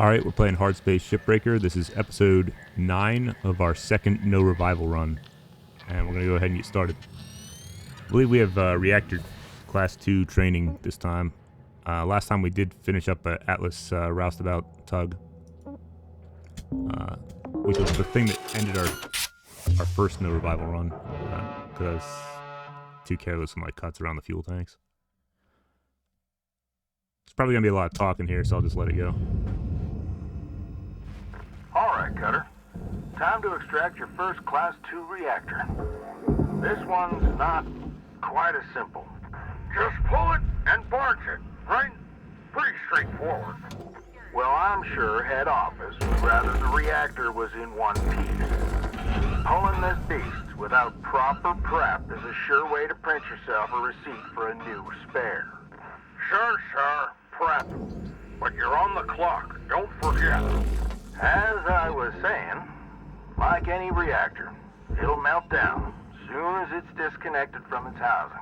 Alright, we're playing Hardspace Shipbreaker. This is episode 9 of our second no revival run. And we're going to go ahead and get started. I believe we have reactor class 2 training this time. Last time we did finish up an Atlas roustabout tug. Which was the thing that ended our first no revival run. Because I was too careless with my cuts around the fuel tanks. There's probably going to be a lot of talking here, so I'll just let it go. Alright, Cutter. Time to extract your first Class 2 reactor. This one's not quite as simple. Just pull it and barge it, right? Pretty straightforward. Well, I'm sure head office would rather the reactor was in one piece. Pulling this beast without proper prep is a sure way to print yourself a receipt for a new spare. Sure, sir, prep. But you're on the clock, don't forget. As I was saying, like any reactor, it'll melt down as soon as it's disconnected from its housing.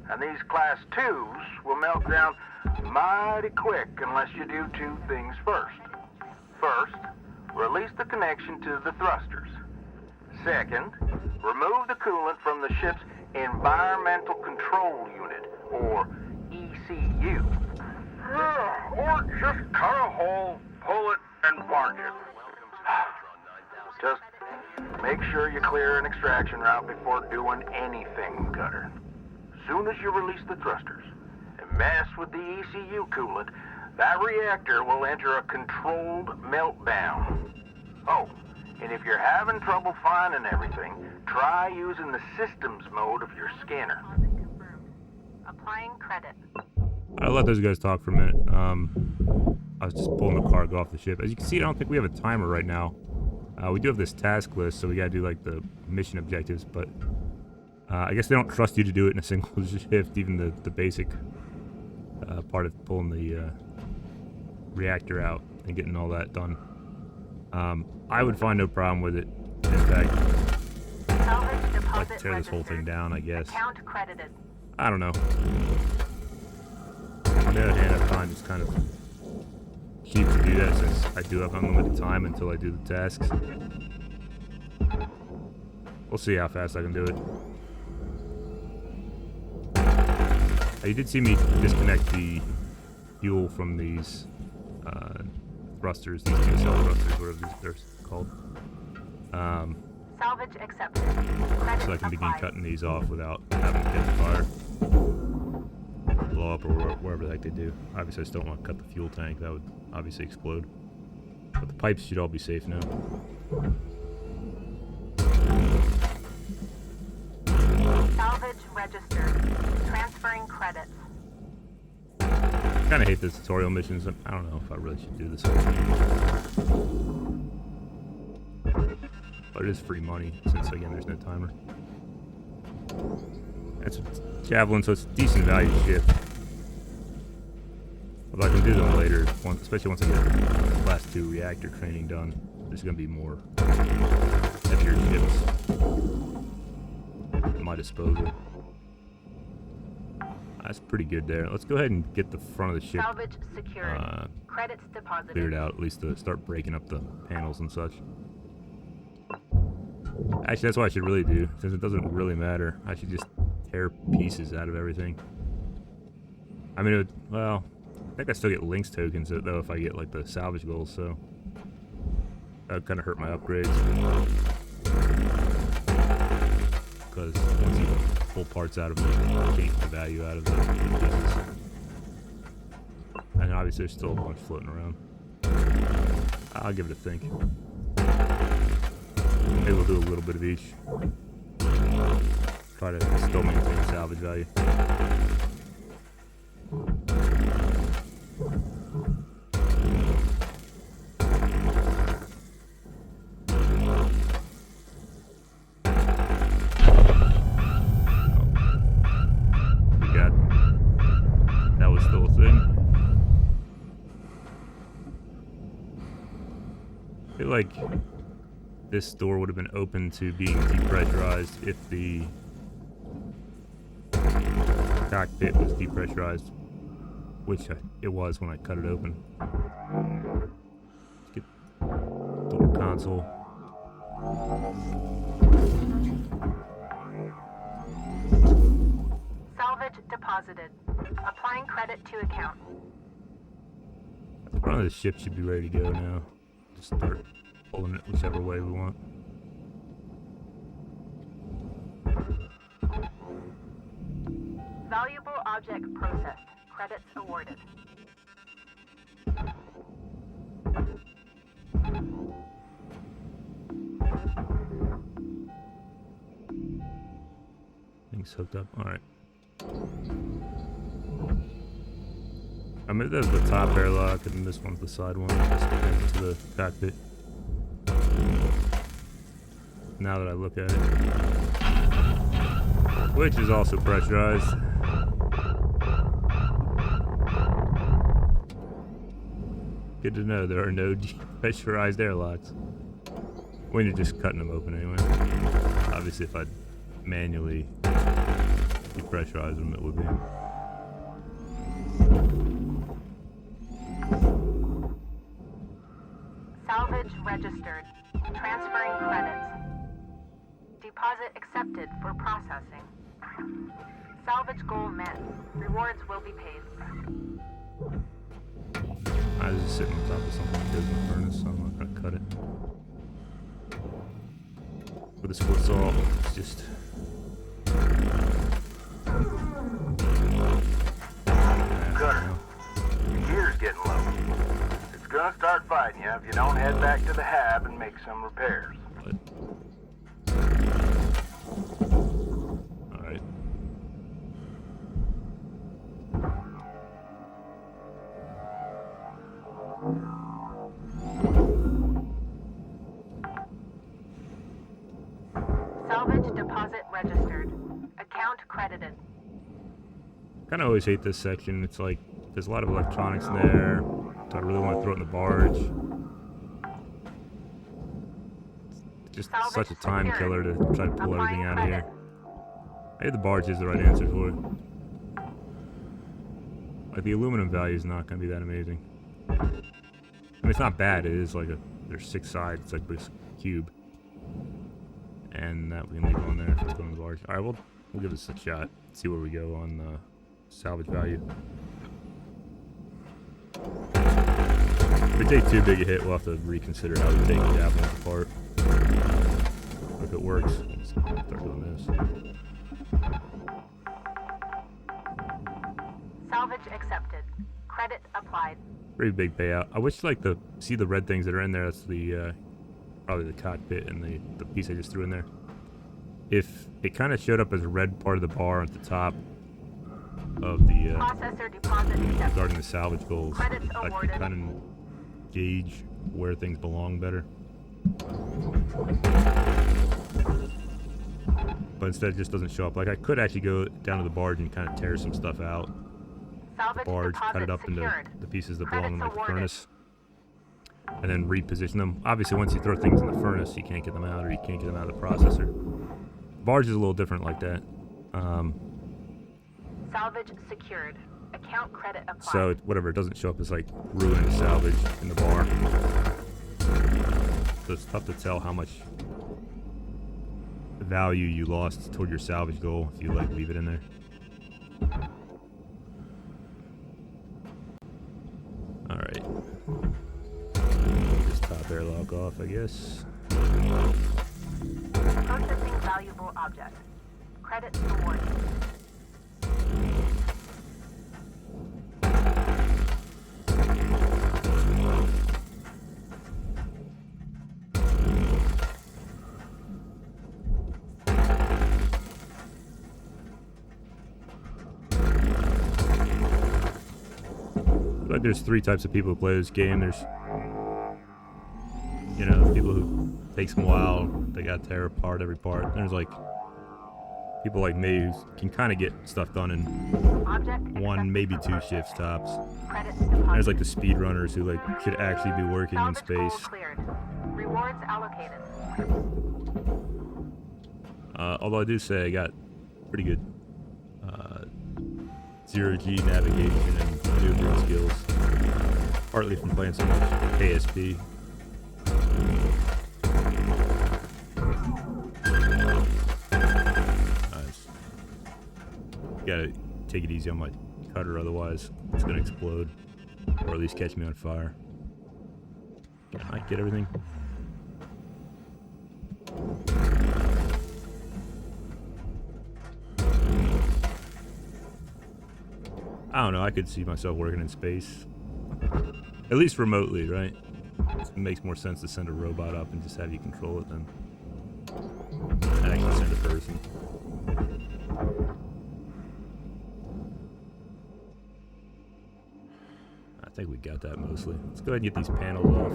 And these Class 2s will melt down mighty quick unless you do two things first. First, release the connection to the thrusters. Second, remove the coolant from the ship's Environmental Control Unit, or ECU. Or just cut a hole, pull it, and barge it. Just make sure you clear an extraction route before doing anything, Cutter. As soon as you release the thrusters and mess with the ECU coolant, that reactor will enter a controlled meltdown. Oh, and if you're having trouble finding everything, try using the systems mode of your scanner. Applying credit. I'll let those guys talk for a minute. I was just pulling the cargo off the ship. As you can see, I don't think we have a timer right now. We do have this task list, so we gotta do like the mission objectives, but I guess they don't trust you to do it in a single shift, even the basic part of pulling the reactor out and getting all that done. I would find no problem with it. In fact, I'd tear this whole thing down, I guess. Account credited. I don't know. On the other hand, I find it's kind of cheap to do that since I do have unlimited time until I do the tasks. We'll see how fast I can do it. You did see me disconnect the fuel from these thrusters, these two cell thrusters, whatever they're called. Salvage accepted. So I can begin cutting these off without having to catch fire. Blow up or wherever the heck they do. Obviously I just don't want to cut the fuel tank, that would obviously explode. But the pipes should all be safe now. Salvage registered. Transferring credits. I kinda hate the tutorial missions. I don't know if I really should do this whole thing. But it is free money, since again there's no timer. That's a javelin, so it's a decent value ship. Although I can do them later, especially once I get Class 2 reactor training done. There's going to be more heavier ships at my disposal. That's pretty good there. Let's go ahead and get the front of the ship Salvage secured. Credits deposited. cleared out, at least to start breaking up the panels and such. Actually, that's what I should really do, since it doesn't really matter. I should just tear pieces out of everything. I mean, well, I think I still get links tokens, though, if I get, like, the salvage goals, so that would kind of hurt my upgrades. Because once you pull parts out of them, you change the value out of the pieces. And obviously there's still a bunch floating around. I'll give it a think. Maybe we'll do a little bit of each. Try to still maintain salvage value. That was still a thing. I feel like this door would have been open to being depressurized if the cockpit was depressurized, which it was when I cut it open. console. Salvage deposited. Applying credit to account. The front of the ship should be ready to go now. Just start pulling it whichever way we want. Valuable object processed. Credits awarded. Things hooked up. Alright. Maybe that's the top airlock and this one's the side one. Just connected to the cockpit. Now that I look at it. Which is also pressurized. Good to know there are no depressurized airlocks. When you're just cutting them open anyway. Obviously if I manually depressurize them it would be. Salvage registered. Transferring credits. Deposit accepted for processing. Salvage goal met. Rewards will be paid. I was just sitting on top of something that goes in the furnace, so I'm not gonna cut it. With a split saw, it's just... Cutter, your gear's getting low. It's gonna start fighting you if you don't head back to the hab and make some repairs. But... Alright. Salvage deposit registered. Account credited. I kind of always hate this section. It's like, there's a lot of electronics in there. Do I really want to throw it in the barge? It's just Salvage such a time secured. killer to try to pull Applying everything out of here. credit. Maybe the barge is the right answer for it. Like, the aluminum value is not going to be that amazing. I mean, it's not bad. It is like there's 6 sides. It's like this cube. And that we can leave on there if it's going to the barge. Alright, we'll give this a shot. See where we go on salvage value. If we take too big a hit, we'll have to reconsider how we take the javelins apart. If it works, let's start doing this. Salvage accepted. Credit applied. Pretty big payout. I wish, like, see the red things that are in there. That's the probably the cockpit and the piece I just threw in there. If it kind of showed up as a red part of the bar at the top of the Processor deposit accepted. regarding the salvage goals, Credits I awarded. could kind of gauge where things belong better. But instead it just doesn't show up. Like, I could actually go down to the barge and kind of tear some stuff out. Salvage Barge, cut it deposit up secured. into the pieces that Credits belong in, like, the awarded. furnace. And then reposition them. Obviously, once you throw things in the furnace, you can't get them out, or you can't get them out of the processor. Barge is a little different like that. Salvage secured. Account credit applied. So, whatever, it doesn't show up as, like, ruined salvage in the bar. So it's tough to tell how much value you lost toward your salvage goal if you, like, leave it in there. Alright. This top airlock off, I guess. Processing valuable object. Credits awarded. Like, there's 3 types of people who play this game. There's, you know, people who takes them a while, they gotta tear apart every part. There's, like, people like me who can kind of get stuff done in Object 1, accepted. maybe 2 shifts tops. Credits deposited. There's, like, the speedrunners who, like, should actually be working in Salvage goal space. cleared. Rewards allocated. Although I do say I got pretty good zero-G navigation and maneuvering skills. Partly from playing so much KSP. Gotta take it easy on my cutter, otherwise it's gonna explode. Or at least catch me on fire. Can I get everything? I don't know, I could see myself working in space. At least remotely, right? It makes more sense to send a robot up and just have you control it than actually send a person. I think we got that mostly. Let's go ahead and get these panels off.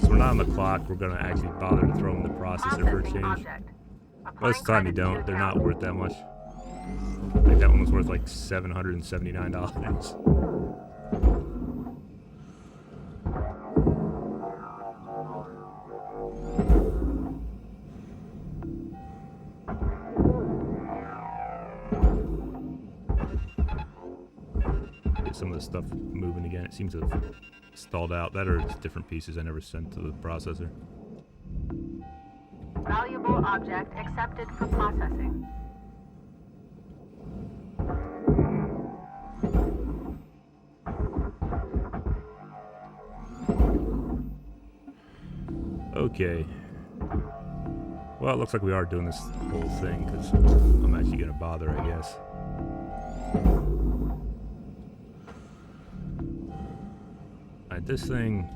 So we're not on the clock, we're gonna actually bother to throw them in the processor for a change. Most of the time you don't, they're not worth that much. I think that one was worth like $779. Get some of the stuff moving again. It seems to have stalled out. That or it's different pieces I never sent to the processor. Valuable object accepted for processing. Okay. Well, it looks like we are doing this whole thing because I'm actually going to bother, I guess. Alright, this thing...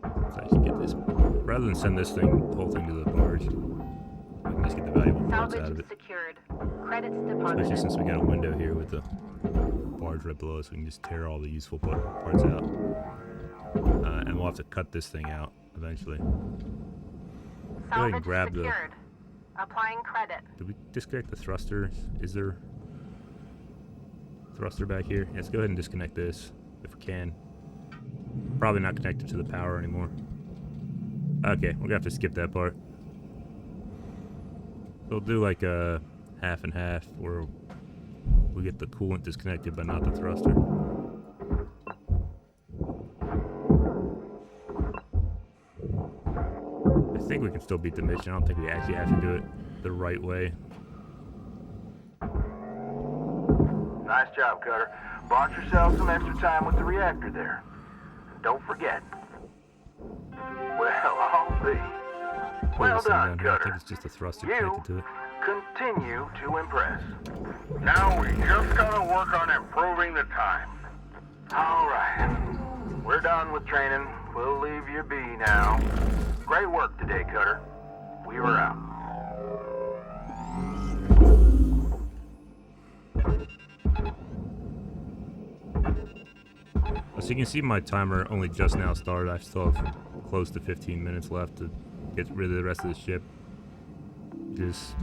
Let's actually get this... Rather than send this whole thing to the barge, we can just get the valuable parts out of it. Secured. Credits deposited. Especially since we got a window here with the barge right below us, we can just tear all the useful parts out. And we'll have to cut this thing out eventually. Go ahead and grab the... Applying credit. Did we disconnect the thruster? Is there thruster back here? Let's go ahead and disconnect this if we can. Probably not connected to the power anymore. Okay, we're gonna have to skip that part. We'll do like a half and half where we get the coolant disconnected but not the thruster. I think we can still beat the mission. I don't think we actually have to do it the right way. Nice job, Cutter. Bought yourself some extra time with the reactor there. Don't forget. Well, I'll be. Well done, I think Cutter. it's just a thruster You connected to it. continue to impress. Now we just gotta work on improving the time. All right. We're done with training. We'll leave you be now. Great work today, Cutter. We were out. So you can see my timer only just now started. I still have close to 15 minutes left to get rid of the rest of the ship. Just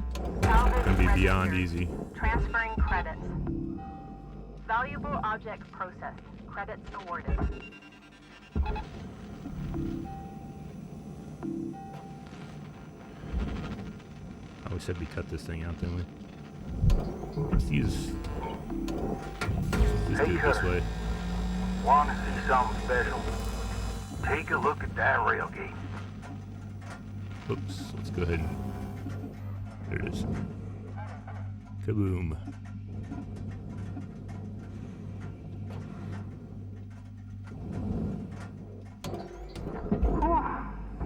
gonna be beyond easy. Transferring credits. Valuable object processed. Credits awarded. Oh, we said we cut this thing out, didn't we? Let's use... Just do it this way. Want to see something special? Take a look at that rail gate. Oops, let's go ahead and... There it is. Kaboom.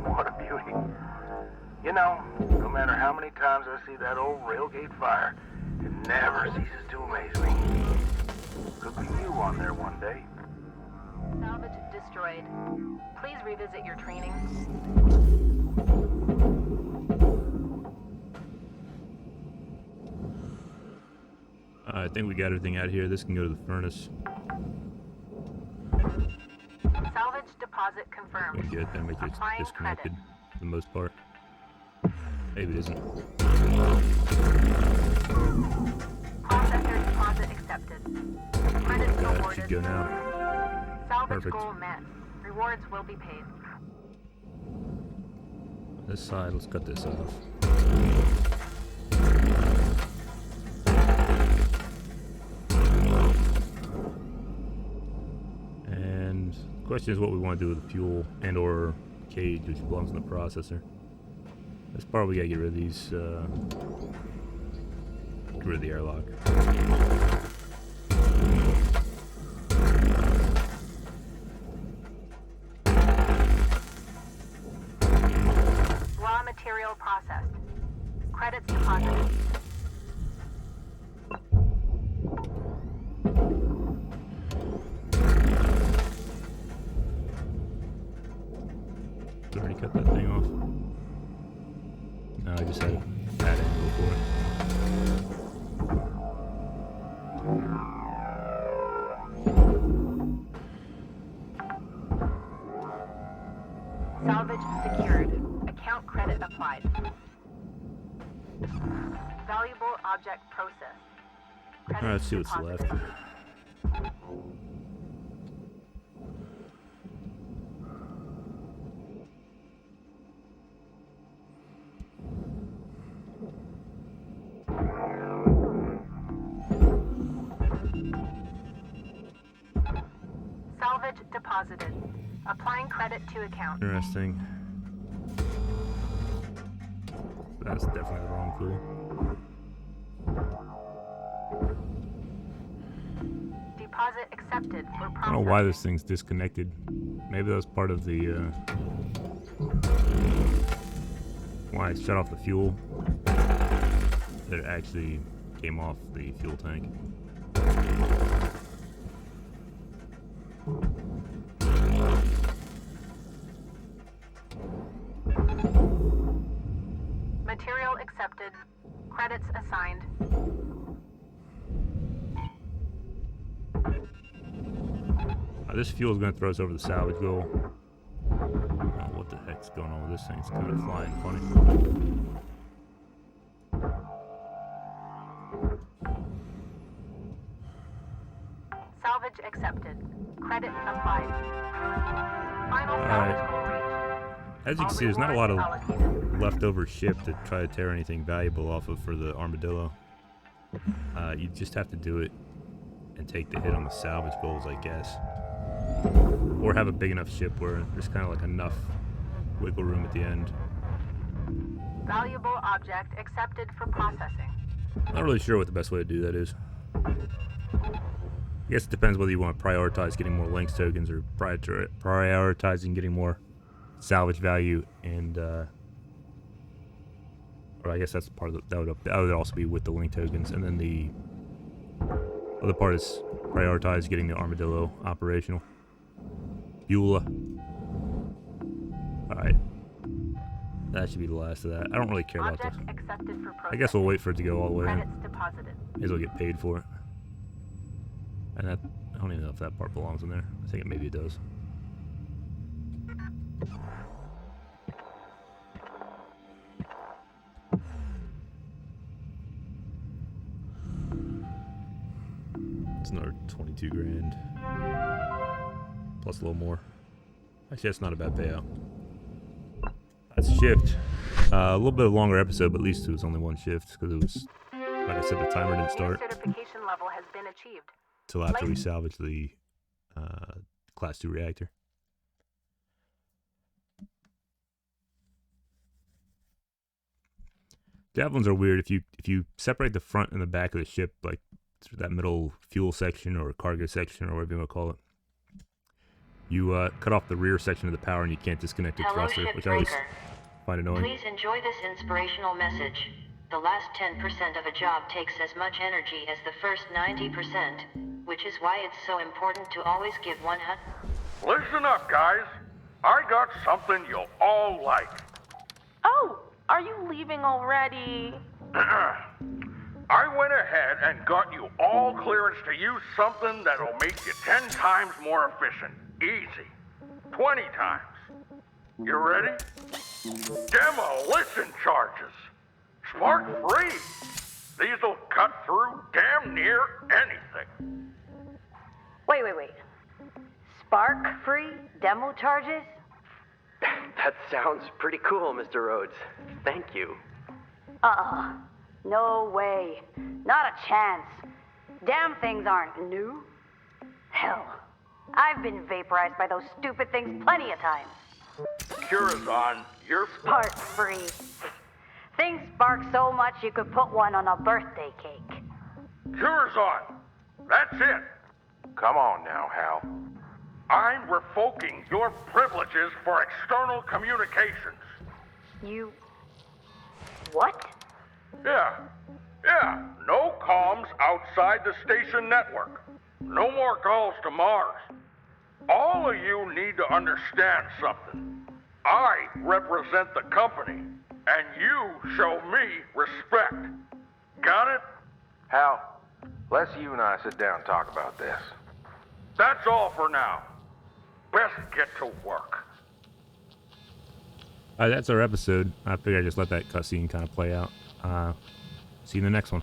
What a beauty. You know, no matter how many times I see that old railgate fire, it never ceases to amaze me. Could be you on there one day. Salvage destroyed. Please revisit your training. I think we got everything out here. This can go to the furnace. Salvage deposit confirmed. Pretty good. That makes it Applying disconnected credit. for the most part. Maybe it isn't. Processor deposit accepted. Credits That awarded. should go now. Salvage Perfect. goal met. Rewards will be paid. This side, let's cut this off. And the question is what we want to do with the fuel and or cage, which belongs in the processor. This part we gotta get rid of these, get rid of the airlock. Material processed. Credits deposited. Already cut that thing off. No, I just had a bad angle for it. Salvage secured. Account credit applied. Valuable object processed. Alright, let's see what's deposited. left. Salvage deposited. Applying credit to account. Interesting. That's definitely the wrong fuel. Deposit accepted for processing. I don't know why this thing's disconnected. Maybe that was part of the, why I shut off the fuel. That it actually came off the fuel tank. Material accepted. Credits assigned. This fuel is going to throw us over the salvage goal. Oh, what the heck's going on with this thing? It's kind of flying funny. Salvage accepted. Credit applied. Final Alright. salvage goal reached. As you can see, there's not a lot of leftover ship to try to tear anything valuable off of for the armadillo. You just have to do it and take the hit on the salvage goals, I guess. Or have a big enough ship where there's kind of like enough wiggle room at the end. Valuable object accepted for processing. Not really sure what the best way to do that is. I guess it depends whether you want to prioritize getting more links tokens or prioritizing getting more salvage value, and or I guess that's part of that would also be with the link tokens, and then the other part is prioritize getting the armadillo operational. Beulah. Alright. That should be the last of that. I don't really care about Object this. accepted for processing. I guess we'll wait for it to go all the way in. Credits deposited. May as well get paid for it. And that, I don't even know if that part belongs in there. I think maybe it does. It's another 22 grand. Plus a little more. Actually, that's not a bad payout. That's shift. A little bit of a longer episode, but at least it was only one shift because it was, like I said, the timer didn't start Certification level has been achieved. till after we salvaged the Class 2 reactor. Javelins are weird. If you separate the front and the back of the ship, like through that middle fuel section or cargo section or whatever you want to call it, you cut off the rear section of the power and you can't disconnect the Hello, thruster, which I always Shipbreaker. find annoying. Please enjoy this inspirational message. The last 10% of a job takes as much energy as the first 90%, which is why it's so important to always give 100. Listen up, guys. I got something you'll all like. Oh, are you leaving already? I went ahead and got you all clearance to use something that'll make you 10 times more efficient. Easy. 20 times. You ready? Demolition charges. Spark free. These'll cut through damn near anything. Wait. Spark-free demo charges? That sounds pretty cool, Mr. Rhodes. Thank you. No way. Not a chance. Damn things aren't new. Hell, I've been vaporized by those stupid things plenty of times. Curazon, you're... Spark-free. Things spark so much you could put one on a birthday cake. Curazon! That's it! Come on now, Hal. I'm revoking your privileges for external communications. You What? Yeah. No comms outside the station network. No more calls to Mars. All of you need to understand something. I represent the company, and you show me respect. Got it? Hal, let's you and I sit down and talk about this. That's all for now. Best get to work. That's our episode. I figured I'd just let that cutscene kind of play out. See you in the next one.